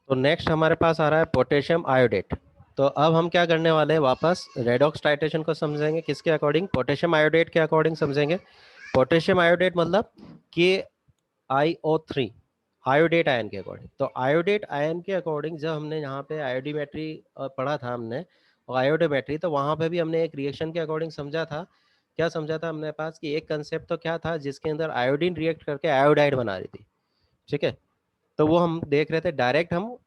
तो नेक्स्ट हमारे पास आ रहा है पोटेशियम आयोडेट। तो अब हम क्या करने वाले हैं, वापस रेडॉक्स टाइट्रेशन को समझेंगे। किसके अकॉर्डिंग? पोटेशियम आयोडेट के अकॉर्डिंग समझेंगे। पोटेशियम आयोडेट मतलब कि IO3 आयोडेट आयन के अकॉर्डिंग। तो आयोडेट आयन के अकॉर्डिंग जब हमने यहाँ पे आयोडीमेट्री पढ़ा था हमने, और आयोडोमेट्री, तो वहाँ पे भी हमने एक रिएक्शन के अकॉर्डिंग समझा था। क्या समझा था हमने पास कि एक कंसेप्ट तो क्या था जिसके अंदर आयोडीन रिएक्ट करके आयोडाइड बना रही थी, ठीक है। तो वो हम देख रहे थे, डायरेक्ट हम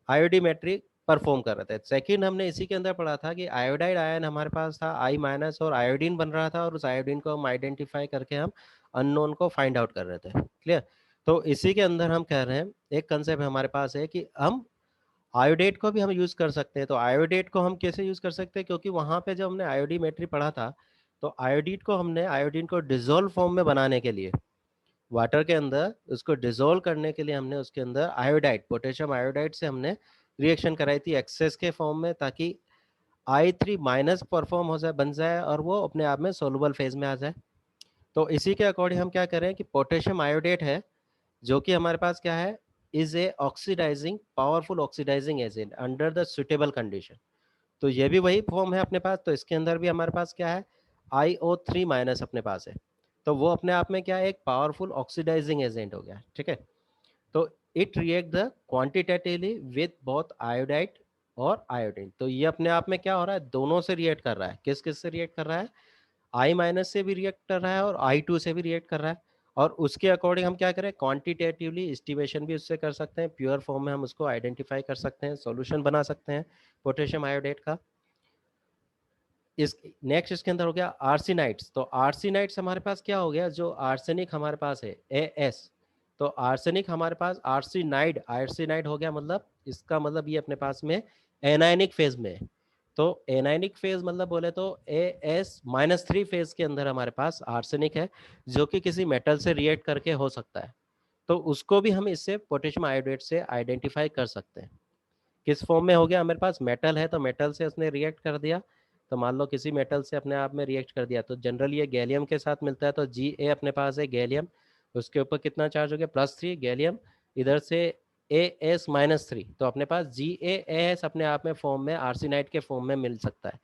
आयोडीमेट्री परफॉर्म कर रहे थे। सेकंड हमने इसी के अंदर पढ़ा था कि आयोडाइड आयन हमारे पास था I माइनस, और आयोडीन बन रहा था, और उस आयोडीन को हम आइडेंटिफाई करके हम अननोन को फाइंड आउट कर रहे थे। क्लियर? तो इसी के अंदर हम कह रहे हैं एक कंसेप्ट हमारे पास है कि हम आयोडेट को भी हम यूज कर सकते हैं। तो आयोडेट को हम कैसे यूज कर सकते हैं? क्योंकि वहां पे जब हमने आयोडीमेट्री पढ़ा था, तो आयोडीन को हमने आयोडीन को डिजोल्व फॉर्म में बनाने के लिए, वाटर के अंदर उसको डिसोल्व करने के लिए हमने उसके अंदर आयोडाइड, पोटेशियम आयोडाइड से हमने रिएक्शन कराई थी एक्सेस के फॉर्म में, ताकि I3 माइनस परफॉर्म हो जाए, बन जाए, और वो अपने आप में सोलुबल फेज में आ जाए। तो इसी के अकॉर्डिंग हम क्या करें कि पोटेशियम आयोडेट है, जो कि हमारे पास क्या है, is a oxidising, powerful oxidising agent under the suitable condition. तो ये भी वही फॉर्म है अपने पास। तो इसके अंदर भी हमारे पास क्या है, IO3 माइनस अपने पास है। तो वो अपने आप में क्या है, एक पावरफुल ऑक्सीडाइजिंग एजेंट हो गया, ठीक है। तो it react the quantitatively with both iodide और आयोडीन। तो ये अपने आप में क्या हो रहा है, दोनों से रिएक्ट कर रहा है। किस किस से रिएक्ट कर रहा है? I माइनस से भी रिएक्ट कर रहा है, और I2 से भी रिएक्ट कर रहा है। और उसके अकॉर्डिंग हम क्या करें, क्वांटिटेटिवली एस्टिमेशन भी उससे कर सकते हैं, प्योर फॉर्म में हम उसको आइडेंटिफाई कर सकते हैं, सॉल्यूशन बना सकते हैं पोटेशियम आयोडेट का। इस नेक्स्ट इसके अंदर हो गया आर्सेनाइड्स। तो आर्सेनाइड्स हमारे पास क्या हो गया, जो आर्सेनिक हमारे पास है AS। तो आर्सेनिक हमारे पास आर्सेनाइड, आर्सेनाइड हो गया, मतलब इसका मतलब ये अपने पास में एनायनिक फेज में है। तो एनायनिक फेज मतलब बोले तो AS-3 फेज के अंदर हमारे पास आर्सेनिक है, जो कि किसी मेटल से रिएक्ट करके हो सकता है। तो उसको भी हम इससे पोटेशियम आयोडेट से आइडेंटिफाई कर सकते हैं। किस फॉर्म में हो गया, हमारे पास मेटल है, तो मेटल से उसने रिएक्ट कर दिया। तो मान लो किसी मेटल से अपने आप में रिएक्ट कर दिया, तो जनरली ये गैलियम के साथ मिलता है, तो Ga अपने पास है गैलियम। उसके ऊपर कितना चार्ज हो गया, +3 गैलियम। इधर से AS-3, तो अपने पास GaAs अपने आप में फॉर्म में आर्सेनाइड के फॉर्म में मिल सकता है।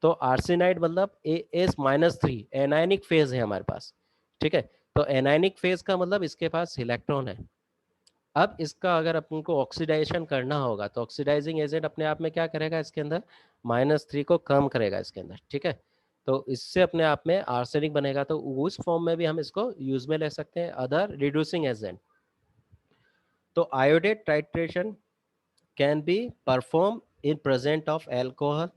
तो आर्सेनाइड मतलब AS-3 एनायनिक फेज है हमारे पास, ठीक है। तो एनायनिक फेज का मतलब इसके पास इलेक्ट्रॉन है। अब इसका अगर अपन को ऑक्सीडाइजेशन करना होगा, तो ऑक्सीडाइजिंग एजेंट अपने आप में क्या करेगा, इसके अंदर -3 को कम करेगा इसके अंदर, ठीक है। तो इससे अपने आप में आर्सेनिक बनेगा। तो उस फॉर्म में भी हम इसको यूज में ले सकते हैं, अदर रिड्यूसिंग एजेंट। तो iodate titration can be perform in present of alcohol,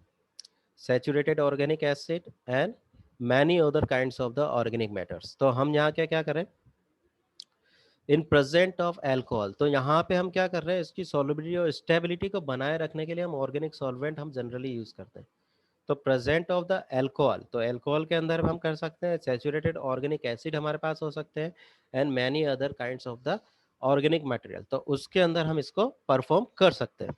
saturated organic acid, and many other kinds of the organic matters. तो हम यहाँ क्या क्या करें, इन प्रेजेंट ऑफ एल्कोहल। तो यहाँ पे हम क्या कर रहे हैं, इसकी सॉल्युबिलिटी और स्टेबिलिटी को बनाए रखने के लिए हम ऑर्गेनिक सॉल्वेंट हम जनरली यूज करते हैं। तो प्रेजेंट ऑफ द एल्कोहल, तो एल्कोहल के अंदर हम कर सकते हैं सैचुरेटेड ऑर्गेनिक एसिड हमारे पास हो सकते हैं, and many other kinds of the organic material. तो उसके अंदर हम इसको परफॉर्म कर सकते हैं।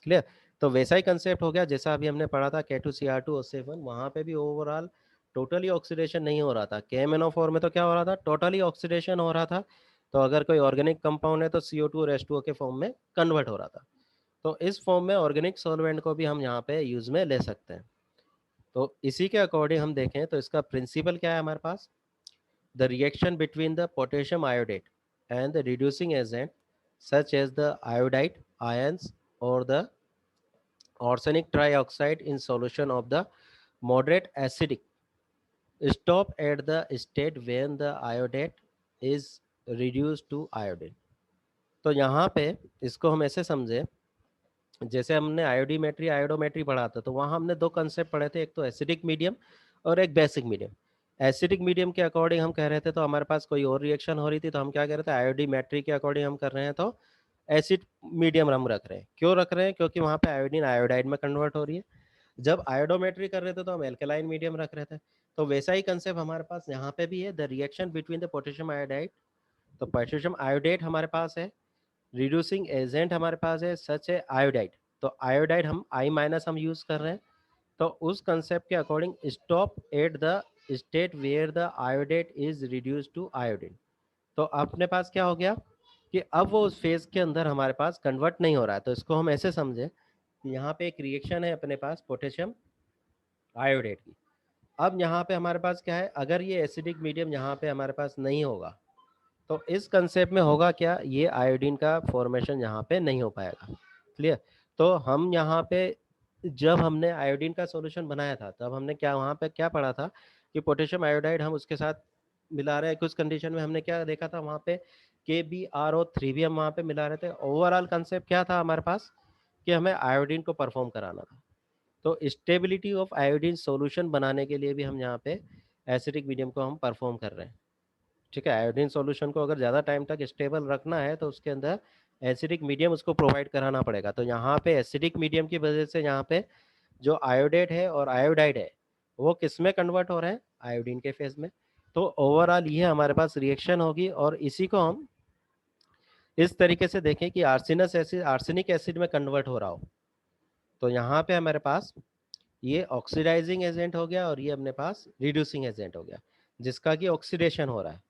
क्लियर? तो वैसा ही कंसेप्ट हो गया जैसा अभी हमने पढ़ा था K2Cr2O7। वहां पे भी ओवरऑल टोटली ऑक्सीडेशन नहीं हो रहा था। KMnO4 में तो क्या हो रहा था, टोटली ऑक्सीडेशन हो रहा था। तो अगर कोई ऑर्गेनिक कंपाउंड है तो CO2 और H2O के फॉर्म में कन्वर्ट हो रहा था। तो इस फॉर्म में ऑर्गेनिक सॉल्वेंट को भी हम यहाँ पे यूज में ले सकते हैं। तो इसी के अकॉर्डिंग हम देखें तो इसका प्रिंसिपल क्या है हमारे पास, the reaction between the potassium iodate and the reducing agent such as the iodide ions और the arsenic trioxide in solution of the moderate acidic stop at the state when the iodate is reduced to iodine। तो यहाँ पे इसको हम ऐसे समझे, जैसे हमने आयोडीमेट्री आयोडोमेट्री पढ़ा था, तो वहाँ हमने दो कंसेप्ट पढ़े थे, एक तो एसिडिक मीडियम और एक बेसिक मीडियम। एसिडिक मीडियम के अकॉर्डिंग हम कह रहे थे, तो हमारे पास कोई और रिएक्शन हो रही थी, तो हम क्या कह रहे थे, आयोडीमेट्री के अकॉर्डिंग हम कर रहे हैं, तो एसिड मीडियम हम रख रहे हैं। क्यों रख रहे हैं? क्योंकि वहाँ पे आयोडीन आयोडाइड में कन्वर्ट हो रही है। जब आयोडोमेट्री कर रहे थे तो हम एल्केलाइन मीडियम रख रहे थे। तो वैसा ही कंसेप्ट हमारे पास यहाँ पे भी है, the reaction between the potassium iodide. तो पोटेशियम आयोडेट हमारे पास है, रिड्यूसिंग एजेंट हमारे पास है सच है आयोडाइड। तो आयोडाइड हम I- हम यूज कर रहे हैं। तो उस कंसेप्ट के according stop at the state where the iodate is reduce to iodine. तो अपने पास क्या हो गया, कि अब वो उस फेज के अंदर हमारे पास कन्वर्ट नहीं हो रहा है। तो इसको हम ऐसे समझे कि यहाँ पे एक रिएक्शन है अपने पास पोटेशियम आयोडेट की। अब यहाँ पे हमारे पास क्या है, अगर ये एसिडिक मीडियम यहाँ पे हमारे पास नहीं होगा तो इस कंसेप्ट में होगा क्या, ये आयोडीन का फॉर्मेशन यहाँ पे नहीं हो पाएगा। क्लियर। तो हम यहाँ पे जब हमने आयोडीन का सॉल्यूशन बनाया था तब हमने क्या वहाँ पे क्या पढ़ा था कि पोटेशियम आयोडाइड हम उसके साथ मिला रहे हैं, कुछ कंडीशन में हमने क्या देखा था वहाँ पे KbRO3 भी हम वहाँ पे मिला रहे थे। ओवरऑल कंसेप्ट क्या था हमारे पास कि हमें आयोडीन को परफॉर्म कराना था। तो स्टेबिलिटी ऑफ आयोडीन सॉल्यूशन बनाने के लिए भी हम यहाँ पे एसिडिक मीडियम को हम परफॉर्म कर रहे हैं। ठीक है, आयोडीन सॉल्यूशन को अगर ज़्यादा टाइम तक स्टेबल रखना है तो उसके अंदर एसिडिक मीडियम उसको प्रोवाइड कराना पड़ेगा। तो यहाँ पे एसिडिक मीडियम की वजह से यहाँ पे जो आयोडेट है और आयोडाइड है वो किस में कन्वर्ट हो रहे हैं, आयोडीन के फेज में। तो ओवरऑल ये हमारे पास रिएक्शन होगी और इसी को हम इस तरीके से देखें कि आर्सेनस एसिड आर्सेनिक एसिड में कन्वर्ट हो रहा हो। तो यहाँ पे हमारे पास ये ऑक्सीडाइजिंग एजेंट हो गया और ये अपने पास रिड्यूसिंग एजेंट हो गया जिसका कि ऑक्सीडेशन हो रहा है।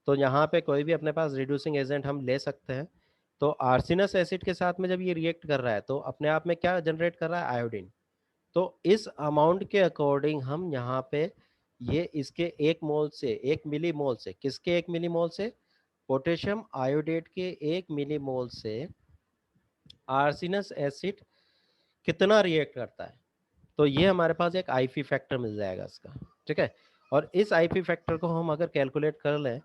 तो यहाँ पे कोई भी अपने पास रिड्यूसिंग एजेंट हम ले सकते हैं। तो आर्सेनस एसिड के साथ में जब ये रिएक्ट कर रहा है तो अपने आप में क्या जनरेट कर रहा है, आयोडीन। तो इस अमाउंट के अकॉर्डिंग हम यहाँ पे ये इसके 1 मोल से 1 मिलीमोल से, किसके 1 मिलीमोल से, पोटेशियम आयोडेट के 1 मिलीमोल से आर्सेनस एसिड कितना रिएक्ट करता है। तो ये हमारे पास एक आईपी फैक्टर मिल जाएगा इसका। ठीक है, और इस आईपी फैक्टर को हम अगर कैलकुलेट कर लें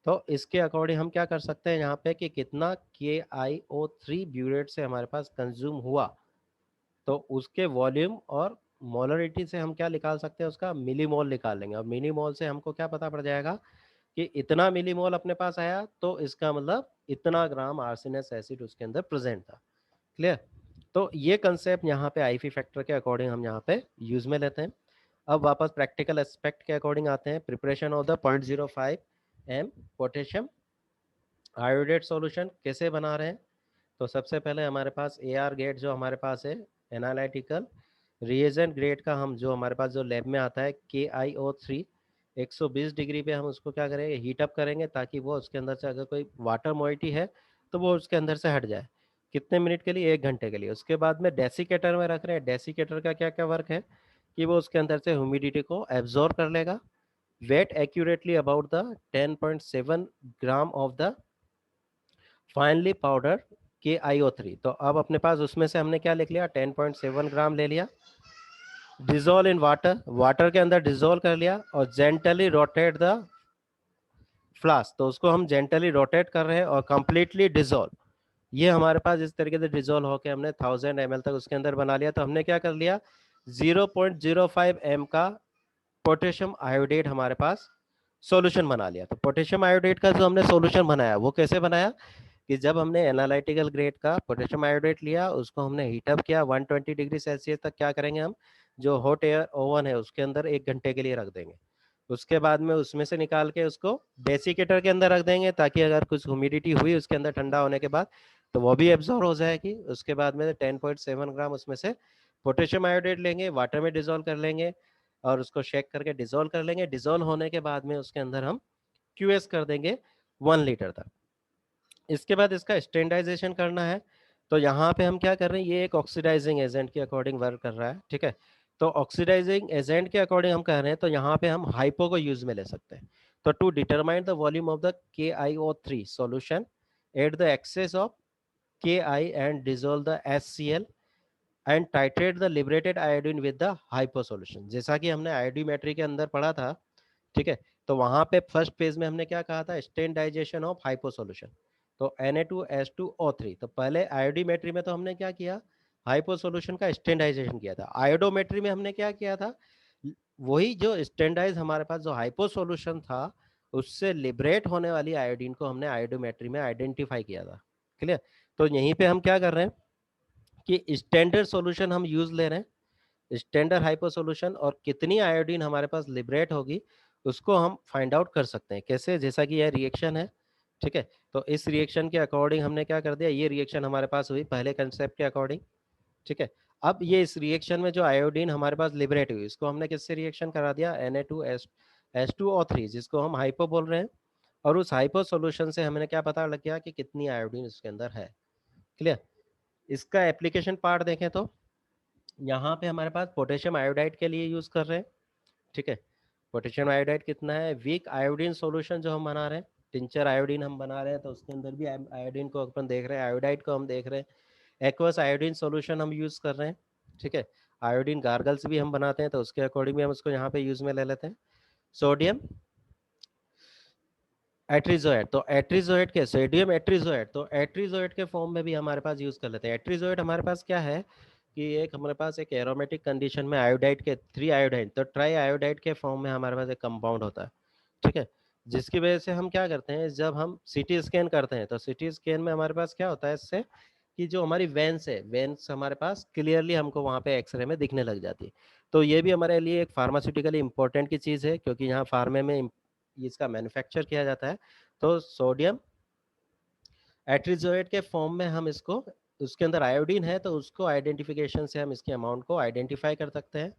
तो इसके अकॉर्डिंग हम क्या कर सकते हैं यहाँ पे कि कितना KiO3 ब्यूरेट से हमारे पास कंज्यूम हुआ। तो उसके वॉल्यूम और मोलरिटी से हम क्या निकाल सकते हैं, उसका मिलीमोल निकाल लेंगे और मिलीमोल से हमको क्या पता पड़ जाएगा कि इतना मिलीमोल अपने पास आया तो इसका मतलब इतना ग्राम आर्सेनस एसिड उसके अंदर प्रेजेंट था। क्लियर। तो ये कंसेप्ट यहाँ पे आईपी फैक्टर के अकॉर्डिंग हम यहाँ पे यूज में लेते हैं। अब वापस प्रैक्टिकल एस्पेक्ट के अकॉर्डिंग आते हैं। Preparation of the 0.05 M potassium iodate solution कैसे बना रहे हैं। तो सबसे पहले हमारे पास AR गेट जो हमारे पास है, एनालिटिकल रिएजेंट ग्रेड का, हम जो हमारे पास जो लैब में आता है KiO3 120 डिग्री पे हम उसको क्या करेंगे, हीट अप करेंगे ताकि वो उसके अंदर से अगर कोई वाटर मोइटी है तो वो उसके अंदर से हट जाए। कितने मिनट के लिए, 1 घंटे के लिए। उसके बाद में डेसिकेटर में रख रहे हैं। डेसिकेटर का क्या क्या वर्क है कि वो उसके अंदर से ह्यूमिडिटी को एब्जॉर्ब कर लेगा। Weigh accurately about the 10.7 gram of the finely powder KiO3। तो अब अपने पास उसमें से हमने क्या लिख लिया, 10.7 ग्राम ले लिया। डिजोल्व इन वाटर, वाटर के अंदर डिजोल्व कर लिया और जेंटली रोटेट द फ्लास्क। तो उसको हम जेंटली रोटेट कर रहे हैं और कंप्लीटली डिजोल्व। ये हमारे पास इस तरीके से डिजोल्व होकर हमने 1000 ml तक उसके अंदर बना लिया। तो हमने क्या कर लिया, 0.05 m का पोटेशियम आयोडेट हमारे पास सॉल्यूशन बना लिया। तो पोटेशियम आयोडेट का जो हमने सॉल्यूशन बनाया वो कैसे बनाया कि जब हमने एनालिटिकल ग्रेड का पोटेशियम आयोडेट लिया, उसको हमने हीटअप किया 120 डिग्री सेल्सियस तक। क्या करेंगे हम, जो हॉट एयर ओवन है उसके अंदर 1 घंटे के लिए रख देंगे। उसके बाद में उसमें से निकाल के उसको डेसिकेटर के अंदर रख देंगे ताकि अगर कुछ ह्यूमिडिटी हुई उसके अंदर ठंडा होने के बाद तो वो भी एब्जॉर्ब हो जाएगी। उसके बाद में 10.7 ग्राम उसमें से पोटेशियम आयोडेट लेंगे, वाटर में डिजोल्व कर लेंगे और उसको शेक करके डिजोल्व कर लेंगे। डिजोल्व होने के बाद में उसके अंदर हम QS कर देंगे 1 लीटर तक। इसके बाद इसका स्टैंडर्डाइजेशन करना है। तो यहाँ पे हम क्या कर रहे हैं, ये एक ऑक्सीडाइजिंग एजेंट के अकॉर्डिंग वर्क कर रहा है। ठीक है, तो ऑक्सीडाइजिंग एजेंट के अकॉर्डिंग हम कह रहे हैं तो यहाँ पे हम हाइपो को यूज में ले सकते हैं। तो to determine the volume of the KiO3 solution at the excess of Ki and dissolve the HCl and titrate the liberated iodine with the hypo solution। जैसा कि हमने आयोडीमेट्री के अंदर पढ़ा था। ठीक है, तो वहां पे फर्स्ट फेज में हमने क्या कहा था, स्टैंडर्डाइजेशन ऑफ हाइपो सॉल्यूशन। तो Na2H2O3। तो पहले आयोडीमेट्री में तो हमने क्या किया, हाइपो सॉल्यूशन का स्टैंडर्डाइजेशन किया था। आयोडोमेट्री में हमने क्या किया था, वही जो स्टैंडर्डाइज हमारे पास जो हाइपो सॉल्यूशन था उससे लिबरेट होने वाली आयोडीन को हमने आयोडोमेट्री में आइडेंटिफाई किया था। क्लियर। तो यहीं पे हम क्या कर रहे हैं कि स्टैंडर्ड सॉल्यूशन हम यूज ले रहे हैं, स्टैंडर्ड हाइपो सॉल्यूशन, और कितनी आयोडीन हमारे पास लिबरेट होगी उसको हम फाइंड आउट कर सकते हैं। कैसे, जैसा कि यह रिएक्शन है। ठीक है, तो इस रिएक्शन के अकॉर्डिंग हमने क्या कर दिया, ये रिएक्शन हमारे पास हुई पहले कंसेप्ट के अकॉर्डिंग। ठीक है, अब ये इस रिएक्शन में जो आयोडीन हमारे पास लिबरेट हुई इसको हमने किससे रिएक्शन करा दिया, Na2H2O3 जिसको हम हाइपो बोल रहे हैं। और उस हाइपो सॉल्यूशन से हमने क्या पता लग गया कि कितनी आयोडीन उसके अंदर है। क्लियर। इसका एप्लीकेशन पार्ट देखें तो यहाँ पे हमारे पास पोटेशियम आयोडाइड के लिए यूज कर रहे हैं। ठीक है, पोटेशियम आयोडाइड कितना है, वीक आयोडीन सॉल्यूशन जो हम बना रहे हैं, टिंचर आयोडीन हम बना रहे हैं, तो उसके अंदर भी आयोडीन को अपन देख रहे हैं, आयोडाइड को हम देख रहे हैं, एक्वस आयोडीन सॉल्यूशन हम यूज कर रहे हैं। ठीक है, आयोडीन गार्गल्स भी हम बनाते हैं, तो उसके अकॉर्डिंग भी हम उसको यहाँ पे यूज में ले लेते हैं। सोडियम एट्रीजोएट, तो एट्रीजोएट के सोडियम एट्रीजोएट, तो एट्रीजोएट के फॉर्म में भी हमारे पास यूज कर लेते हैं। एट्रीजोएट हमारे पास क्या है कि एक हमारे पास एक एरोमेटिक कंडीशन में आयोडाइड के 3 आयोडाइड, तो ट्राई आयोडाइड के फॉर्म में हमारे पास एक कंपाउंड होता है। ठीक है, जिसकी वजह से हम क्या करते हैं, जब हम सीटी स्कैन करते हैं तो सीटी स्कैन में हमारे पास क्या होता है इससे कि जो हमारी वेन्स है, वेन्स हमारे पास क्लियरली हमको वहाँ पे एक्सरे में दिखने लग जाती है। तो ये भी हमारे लिए एक फार्मास्यूटिकली इंपॉर्टेंट की चीज़ है, क्योंकि यहाँ फार्मे में इसका मैन्युफैक्चर किया जाता है। तो सोडियम एट्रीजोएट के फॉर्म में हम इसको, उसके अंदर आयोडीन है तो उसको आइडेंटिफिकेशन से हम इसके अमाउंट को आइडेंटिफाई कर सकते हैं।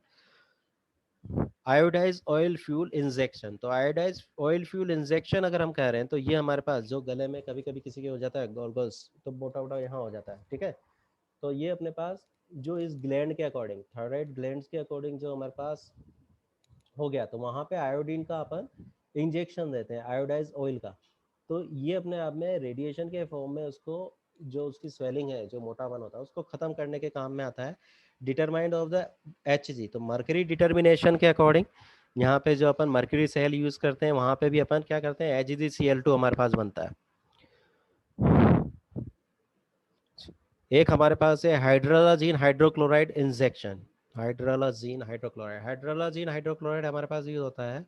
आयोडाइज ऑयल फ्यूल इंजेक्शन, तो आयोडाइज ऑयल फ्यूल इंजेक्शन अगर हम कह रहे हैं तो ये हमारे पास जो गले में कभी कभी किसी के हो जाता है गोलगोल्स, तो मोटा मोटा यहाँ हो जाता है। ठीक है, तो ये अपने पास जो इस ग्लैंड के अकॉर्डिंग, थायराइड ग्लैंड के अकॉर्डिंग जो हमारे पास हो गया, तो वहाँ पे आयोडीन का अपन इंजेक्शन देते हैं आयोडाइज ऑयल का। तो ये अपने आप में रेडिएशन के फॉर्म में उसको, जो उसकी स्वेलिंग है, जो मोटापन होता है, उसको खत्म करने के काम में आता है। डिटरमाइंड ऑफ द Hg, तो मर्करी डिटर्मिनेशन के अकॉर्डिंग यहाँ पे जो अपन मर्करी सेल यूज करते हैं वहां पे भी अपन क्या करते हैं, HgCl2 हमारे पास बनता है। एक हमारे पास है hydralazine hydrochloride injection, hydralazine hydrochloride, hydralazine hydrochloride हमारे पास यूज होता है,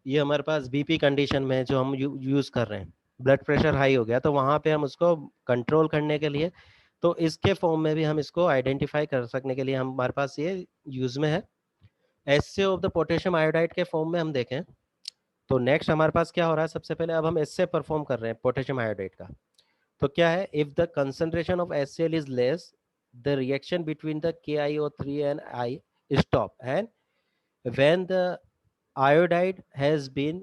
ये हमारे पास बीपी कंडीशन में जो हम यूज कर रहे हैं, ब्लड प्रेशर हाई हो गया तो वहां पे हम उसको कंट्रोल करने के लिए, तो इसके फॉर्म में भी हम इसको आइडेंटिफाई कर सकने के लिए हमारे पास ये यूज में है। एसए ऑफ द पोटेशियम आयोडाइड के फॉर्म में हम देखें तो नेक्स्ट हमारे पास क्या हो रहा है, सबसे पहले अब हम एसए परफॉर्म कर रहे हैं पोटेशियम आयोडाइड का। तो क्या है, if the concentration of HCl is less, the reaction between the KiO3 and I stop, and when the iodide has been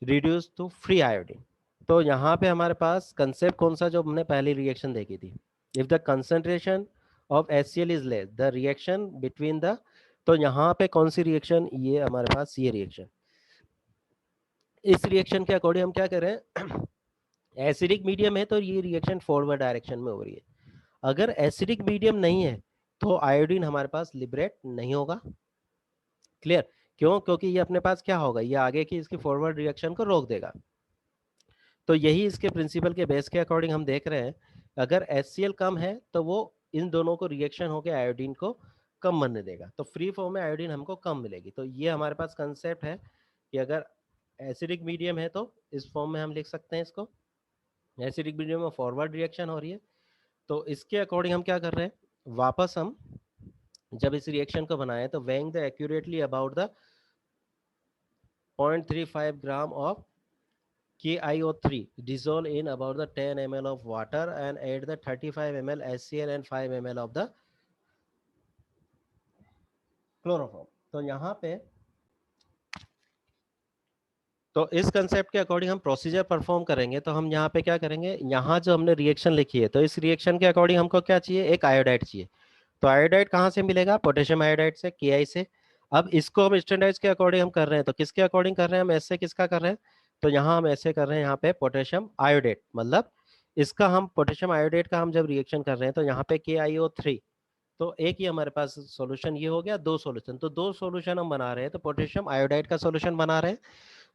reduced to free iodine। तो यहाँ पे हमारे पास कंसेप्ट कौन सा जो हमने पहली रिएक्शन देखी थी, if the concentration of HCl is less, the reaction between the, तो यहाँ पे कौन सी रिएक्शन, ये हमारे पास ये रिएक्शन, इस रिएक्शन के अकॉर्डिंग हम क्या कर रहे हैं, एसिडिक मीडियम है तो ये रिएक्शन फॉरवर्ड डायरेक्शन में हो रही है। अगर एसिडिक मीडियम नहीं है तो आयोडीन हमारे पास लिबरेट नहीं होगा। क्लियर, क्यों, क्योंकि ये अपने पास क्या होगा, ये आगे की इसकी फॉरवर्ड रिएक्शन को रोक देगा। तो यही इसके प्रिंसिपल के बेस के अकॉर्डिंग हम देख रहे हैं, अगर HCl कम है तो वो इन दोनों को रिएक्शन होकर आयोडीन को कम बनने देगा, तो फ्री फॉर्म में आयोडीन हमको कम मिलेगी। तो ये हमारे पास कंसेप्ट है कि अगर एसिडिक मीडियम है तो इस फॉर्म में हम लिख सकते हैं इसको, एसिडिक मीडियम में फॉरवर्ड रिएक्शन हो रही है। तो इसके अकॉर्डिंग हम क्या कर रहे हैं, वापस हम जब इस रिएक्शन को बनाए तो weighing the accurately about the 0.35 gram of KiO3 dissolve in about the 10 ml of water and add the 35 ml HCl and 5 ml of the chloroform। तो यहाँ पे, तो इस कंसेप्ट के अकॉर्डिंग हम प्रोसीजर परफॉर्म करेंगे। तो हम यहाँ पे क्या करेंगे, यहाँ जो हमने रिएक्शन लिखी है तो इस रिएक्शन के अकॉर्डिंग हमको क्या चाहिए, एक आयोडाइड चाहिए। तो आयोडाइड कहाँ से मिलेगा, पोटेशियम आयोडाइड से, Ki से। अब इसको हम स्टैंडर्ड्स के अकॉर्डिंग हम कर रहे हैं, तो किसके अकॉर्डिंग कर रहे हैं हम, ऐसे किसका कर रहे हैं, तो यहाँ हम ऐसे कर रहे हैं, यहाँ पे पोटेशियम आयोडेट, मतलब इसका हम पोटेशियम आयोडेट का हम जब रिएक्शन कर रहे हैं तो यहाँ पे KiO3, तो एक ही हमारे पास सॉल्यूशन ये हो गया, दो सॉल्यूशन, तो दो सॉल्यूशन हम बना रहे हैं, तो पोटेशियम आयोडाइड का सॉल्यूशन बना रहे हैं।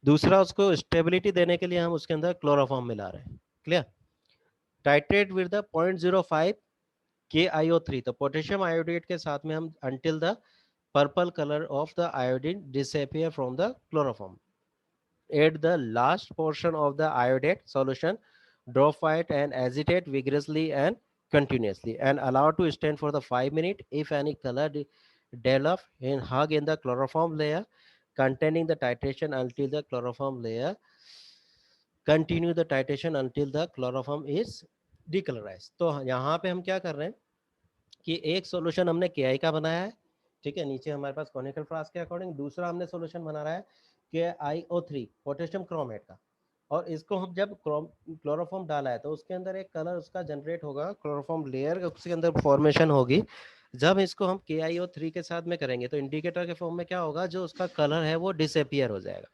दूसरा, उसको स्टेबिलिटी देने के लिए हम उसके अंदर क्लोरोफॉर्म मिला रहे हैं। Clear, titrate with the 0.05 KiO3, तो पोटेशियम आयोडेट के साथ में हम until the purple colour of the iodine disappear from the chloroform, add the last portion of the iodate solution, drop it and agitate vigorously and continuously and allow to stand for the 5 minutes. If any color develop in hug in the chloroform layer, containing the titration until the chloroform layer, continue the titration until the chloroform is decolorized। तो यहाँ पे हम क्या कर रहे हैं कि एक सॉल्यूशन हमने Ki का बनाया है, ठीक है, नीचे हमारे पास कॉनिकल फ्लास्क के अकॉर्डिंग, दूसरा हमने सॉल्यूशन बना रहा है KiO3 पोटेशियम क्रोमेट का। और इसको हम जब क्लोरोफॉर्म डाला है तो उसके अंदर एक कलर उसका जनरेट होगा, क्लोरोफॉर्म लेयर उसके अंदर फॉर्मेशन होगी। जब इसको हम KiO3 के साथ में करेंगे तो इंडिकेटर के फॉर्म में क्या होगा, जो उसका कलर है वो डिसअपियर हो जाएगा।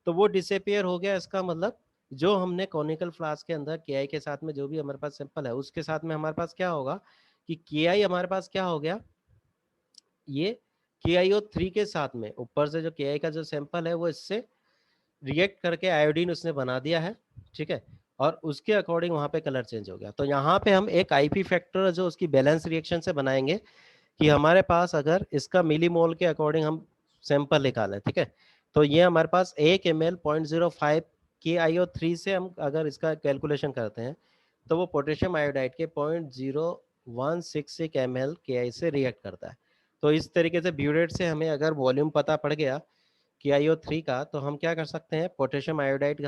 तो वो डिसअपियर हो गया, इसका मतलब जो हमने कॉनिकल फ्लास्क के अंदर Ki के साथ में जो भी हमारे पास सैंपल है उसके साथ में हमारे पास क्या होगा कि Ki हमारे पास क्या हो गया, ये KiO3 के साथ में ऊपर से जो Ki का जो सैंपल है वो इससे रिएक्ट करके आयोडीन उसने बना दिया है, ठीक है, और उसके अकॉर्डिंग वहां पे कलर चेंज हो गया। तो यहाँ पे हम एक आईपी फैक्टर जो उसकी बैलेंस रिएक्शन से बनाएंगे कि हमारे पास अगर इसका मिलीमोल के अकॉर्डिंग हम सैंपल निकालें, ठीक है, तो ये हमारे पास 1 ml 0.05 KiO3 से हम अगर इसका कैलकुलेशन करते हैं तो वो पोटेशियम आयोडाइड के 0.0166 ml Ki से रिएक्ट करता है। तो इस तरीके से ब्यूरेट से हमें अगर वॉल्यूम पता पड़ गया KiO3 का तो हम क्या कर सकते हैं, पोटेशियम आयोडाइड